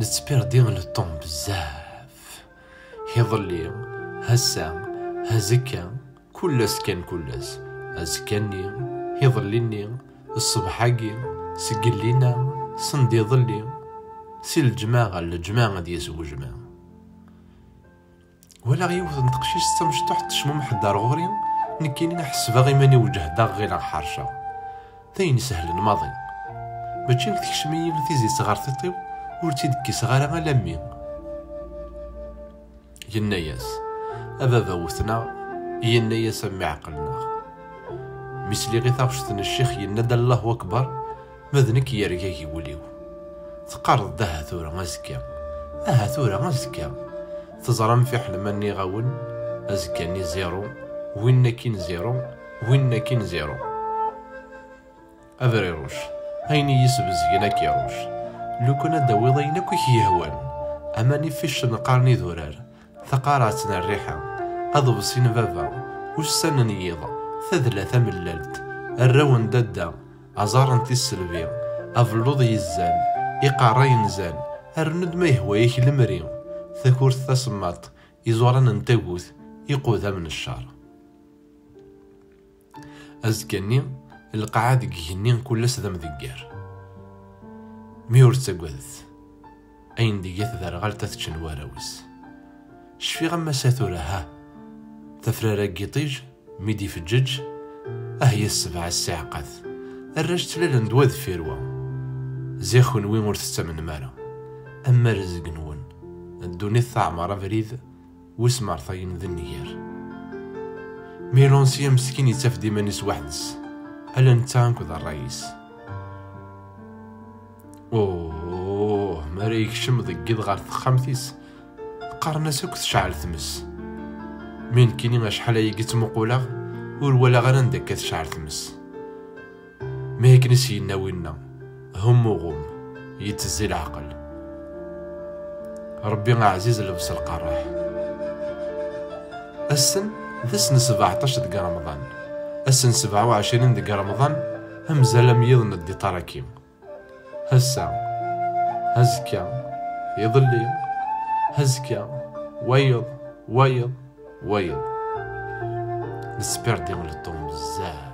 نتبردي للطون بزاف يظلي هسا هزكا كلاس كان كلاس أزكاني يظليني الصبحاكي سقلينا صندي ظلي سي الجماعة الجماعة دي يسوق جماعة ولا غيوث نتقشيش تمشطوح تشمم حدار غوري نكيني نحس باغي ماني وجه دا غير حرشة ثاين سهل الماضي ماشي تكشمي تيزي صغار تطيو ورتي دكي صغار لامي يناياس أبابا وثنا يناياس سمي عقلنا مثلي غي ثاوشتن الشيخ ينادى الله أكبر مذنك يرقا يوليو تقارض ده ثورة غزكا ثورة غزكا تزرم في حلماني غاون أزكاني زيرو وين كين زيرو وين كين زيرو أبريروش هيني يسبز يناك يروش لو كنا داوي كويك يهوان أماني فيش نقارني ذورار ثقاراتنا الريحة أضبسين بابا وش سنن يضا ثلاثة ملالت الرون دادا أزار انتي السلبي أفلوض يزان إقارا ينزان أرند ما يهويك المريم ثكورت ثسمات إزوران انتاقوث يقوذا من الشار أزكاني القعاد يهنين كل سدم ذكار ميور تساقوذ أين ديات ذا غالتا تشن واراوس شفي غما ساثورة ها تفرارا قيطيج ميدي في الجج أهي السبعة الساعقاث الراج تلال ندواذ فيروا زيخون وين ورث من مارا أما رزق نون الدوني ثعمر فريد واسمر ثاين ذا النيار ميلونسيا مسكين يتفدي مانيس وحدس ألا نتانك ذا الرئيس أوه ماريك شم ذقيض غار ثخامتيس قارنا ساك تشعل ثمس مين كيني شحال يقيت مقولا ولا غير عندك تشعل ثمس ما هيك نسينا وينا هم وغم يتزي العقل ربي عزيز لبس القراح السن ذسن 17 دقا رمضان السن 27 دقا رمضان همزة ميض ندي طراكيم هسا هزكا يظلي هزكا ويض ويض ويض نسبر ديال الطون بزاف